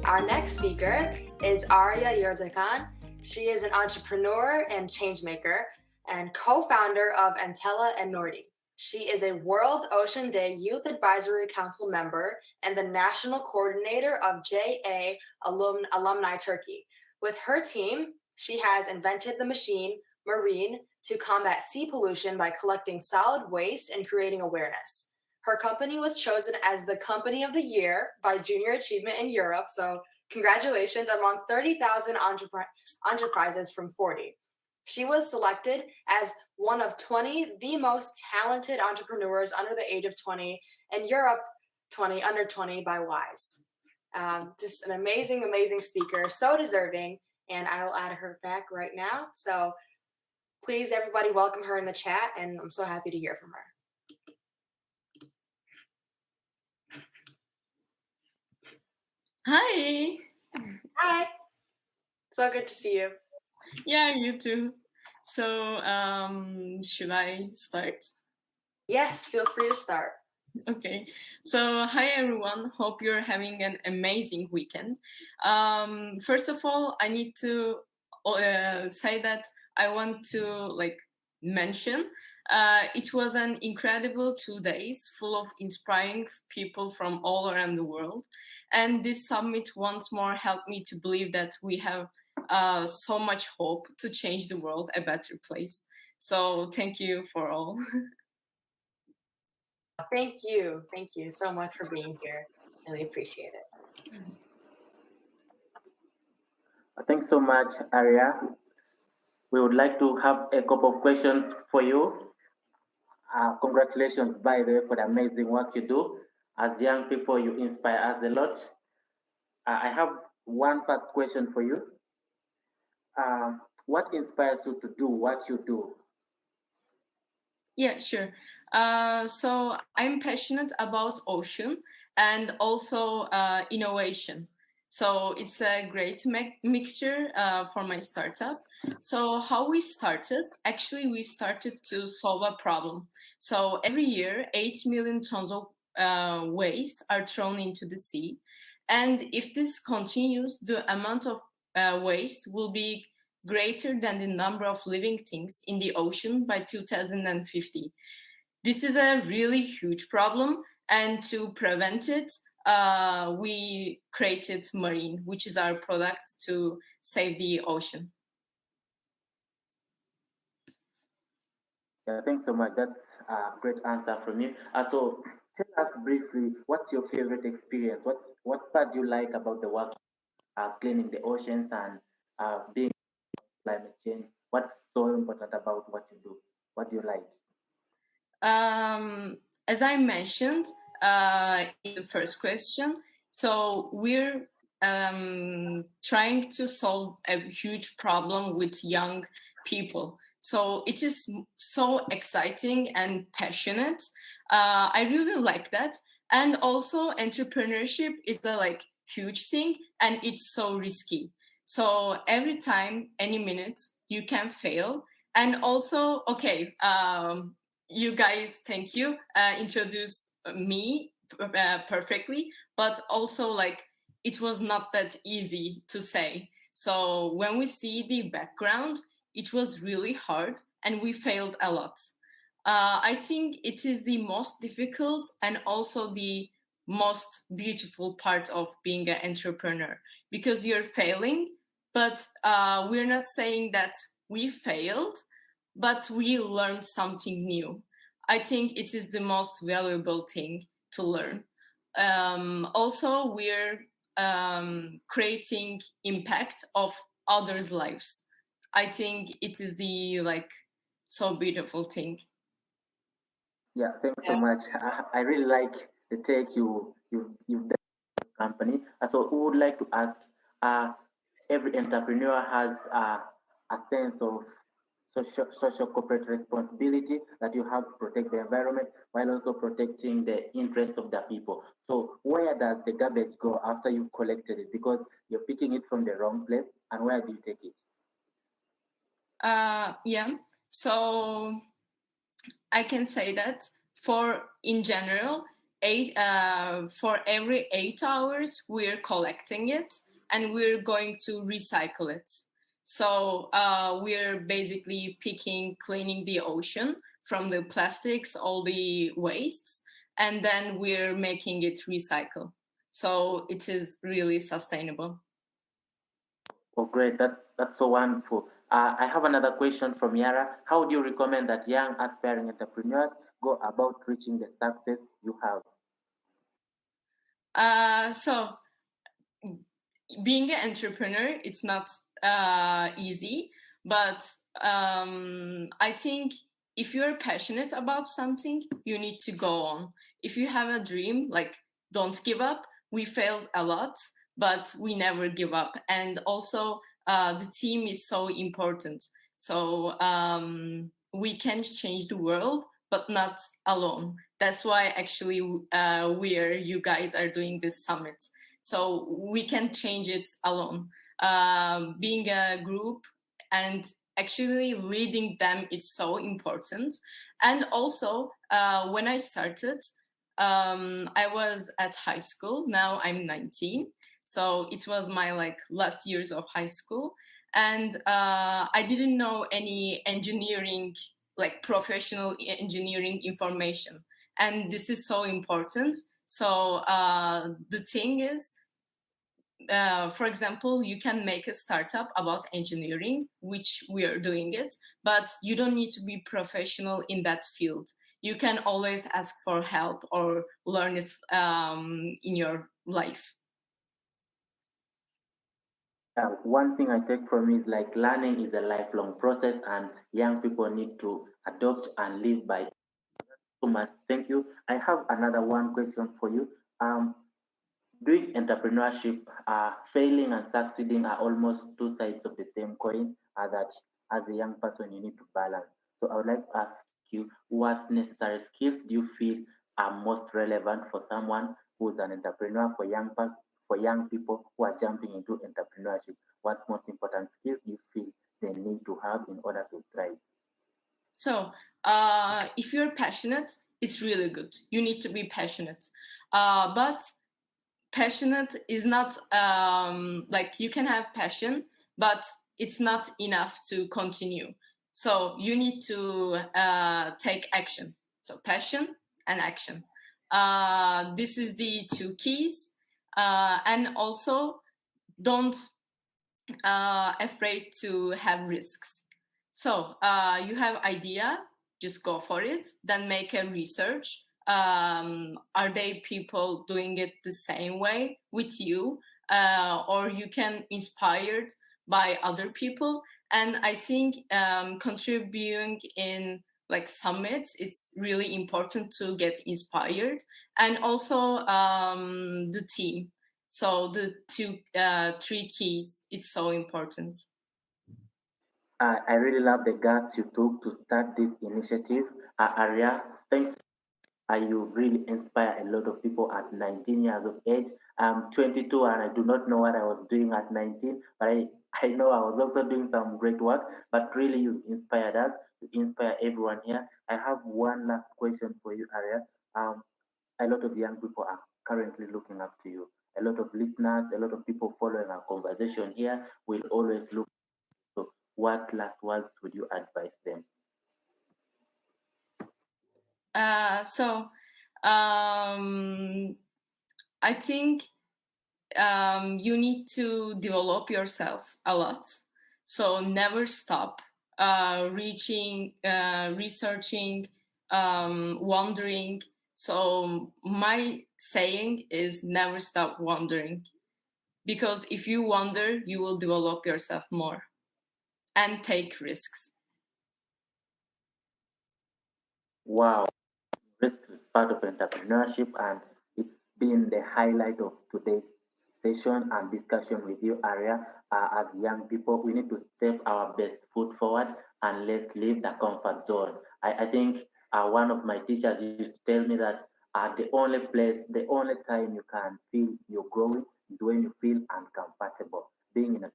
Our next speaker is Arya Yurdakan. She is an entrepreneur and changemaker and co-founder of Antella and Nordi. She is a World Ocean Day Youth Advisory Council member and the national coordinator of JA Alumni Turkey. With her team, she has invented the machine, Marine, to combat sea pollution by collecting solid waste and creating awareness. Her company was chosen as the Company of the Year by Junior Achievement in Europe, so congratulations, among 30,000 enterprises from 40. She was selected as one of 20 the most talented entrepreneurs under the age of 20 and Europe 20 under 20 by WISE. Just an amazing, amazing speaker, so deserving, and I will add her back right now. So please, everybody, welcome her in the chat, and I'm so happy to hear from her. Hi. Hi. So good to see you. Yeah, you too. So, should I start? Yes, feel free to start. Okay. So, hi everyone. Hope you're having an amazing weekend. First of all, I need to say that I want to mention it was an incredible 2 days full of inspiring people from all around the world. And this summit once more helped me to believe that we have so much hope to change the world a better place. So thank you for all. Thank you. Thank you so much for being here. Really appreciate it. Thanks so much, Arya. We would like to have a couple of questions for you. Congratulations, by the way, for the amazing work you do. As young people, you inspire us a lot. I have one first question for you. What inspires you to do what you do? Yeah, sure. So I'm passionate about ocean and also innovation. So it's a great mixture for my startup. So how we started? Actually, we started to solve a problem. So every year, 8 million tons of waste are thrown into the sea. And if this continues, the amount of waste will be greater than the number of living things in the ocean by 2050. This is a really huge problem, and to prevent it, we created Marine, which is our product to save the ocean. Yeah, thanks so much. That's a great answer from you. So tell us briefly, what's your favorite experience? What part do you like about the work, cleaning the oceans and being climate change? What's so important about what you do? What do you like? As I mentioned in the first question, so we're trying to solve a huge problem with young people. So it is so exciting and passionate. I really like that. And also entrepreneurship is a huge thing, and it's so risky. So every time, any minute, you can fail. And also, okay, you guys, thank you, introduce me perfectly, but also it was not that easy to say. So when we see the background, it was really hard and we failed a lot. I think it is the most difficult and also the most beautiful part of being an entrepreneur, because you're failing, but we're not saying that we failed, but we learned something new. I think it is the most valuable thing to learn. Also, we're creating impact of others' lives. I think it is the so beautiful thing. Yeah, thanks so much. I really like the take you've done with the company. So we would like to ask, every entrepreneur has a sense of social corporate responsibility that you have to protect the environment while also protecting the interest of the people. So where does the garbage go after you've collected it? Because you're picking it from the wrong place, and where do you take it? Yeah. So I can say that in general, for every 8 hours, we're collecting it and we're going to recycle it. So we're basically cleaning the ocean from the plastics, all the wastes, and then we're making it recycle. So it is really sustainable. Oh, great. That's so wonderful. I have another question from Yara. How do you recommend that young aspiring entrepreneurs go about reaching the success you have? So being an entrepreneur, it's not easy, but I think if you're passionate about something, you need to go on. If you have a dream, like, don't give up. We failed a lot, but we never give up. And also, the team is so important. So we can change the world, but not alone. That's why actually you guys are doing this summit. So we can change it alone. Being a group and actually leading them is so important. And also, when I started, I was at high school. Now I'm 19. So it was my last years of high school. And I didn't know any engineering, like professional engineering information. And this is so important. So the thing is, for example, you can make a startup about engineering, which we are doing it, but you don't need to be professional in that field. You can always ask for help or learn it in your life. One thing I take from it is like learning is a lifelong process, and young people need to adopt and live by. So much. Thank you. I have another one question for you. Doing entrepreneurship, failing and succeeding are almost two sides of the same coin. That as a young person you need to balance. So I would like to ask you, what necessary skills do you feel are most relevant for someone who's an entrepreneur, for young people who are jumping into entrepreneurship? What most important skills do you feel they need to have in order to thrive? So if you're passionate, it's really good. You need to be passionate. But passionate is not like, you can have passion, but it's not enough to continue. So you need to take action. So passion and action. This is the two keys. And also, don't afraid to have risks. So you have idea, just go for it. Then make a research. Are they people doing it the same way with you, or you can inspired by other people? And I think contributing in like summits, it's really important to get inspired. And also the team. So the three keys, it's so important. I really love the guts you took to start this initiative. Arya, thanks. You really inspire a lot of people at 19 years of age. I'm 22 and I do not know what I was doing at 19, but I know I was also doing some great work. But really, you inspired us, you inspire everyone here. I have one last question for you, Arya. A lot of young people are currently looking up to you. A lot of listeners, a lot of people following our conversation here will always look. So, what last words would you advise them? So I think you need to develop yourself a lot. So never stop researching, wondering. So my saying is never stop wondering, because if you wonder, you will develop yourself more and take risks. Wow. Risk is part of entrepreneurship, and it's been the highlight of today's session and discussion with you, Arya. As young people, we need to step our best foot forward and let's leave the comfort zone. I think one of my teachers used to tell me that the only time you can feel you're growing is when you feel uncomfortable. Being in a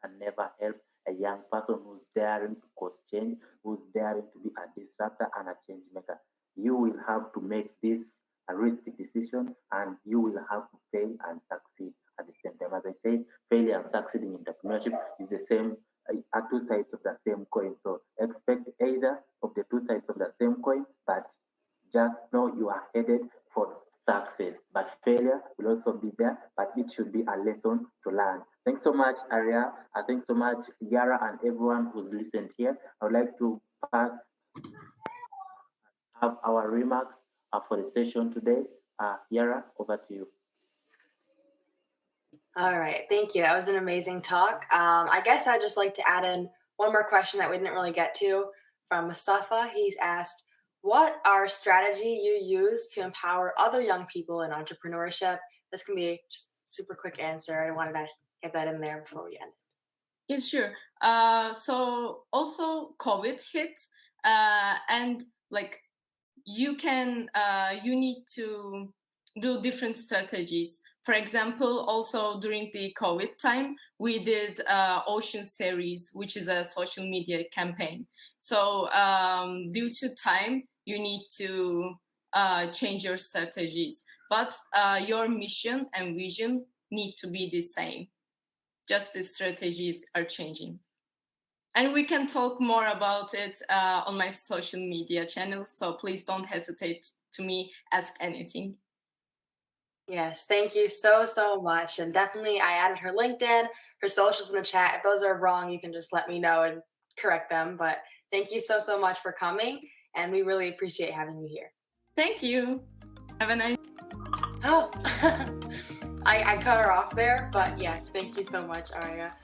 can never help a young person who's daring to cause change, who's daring to be a disruptor and a change maker. You will have to make this a risky decision, and you will have to fail and succeed at the same time. As I said, failure and succeeding in entrepreneurship is the same, are two sides of the same coin. So expect either of the two sides of the same coin, but just know you are headed for success. But failure will also be there, but it should be a lesson to learn. Thanks so much, Aria. Thanks so much, Yara, and everyone who's listened here. I would like to pass have our remarks for the session today. Yara, over to you. All right, thank you. That was an amazing talk. I guess I'd just like to add in one more question that we didn't really get to from Mustafa. He's asked, what are strategy you use to empower other young people in entrepreneurship? This can be just a super quick answer. I wanted to get that in there before we end. Yeah, sure. So also COVID hit, and like you need to do different strategies. For example, also during the COVID time, we did Ocean Series, which is a social media campaign. So due to time, you need to change your strategies, but your mission and vision need to be the same. Just the strategies are changing. And we can talk more about it on my social media channels, so please don't hesitate to me, ask anything. Yes, thank you so much. And definitely I added her LinkedIn, her socials in the chat. If those are wrong, you can just let me know and correct them. But thank you so much for coming. And we really appreciate having you here. Thank you. Have a nice. Oh, I cut her off there, but yes, thank you so much, Aria.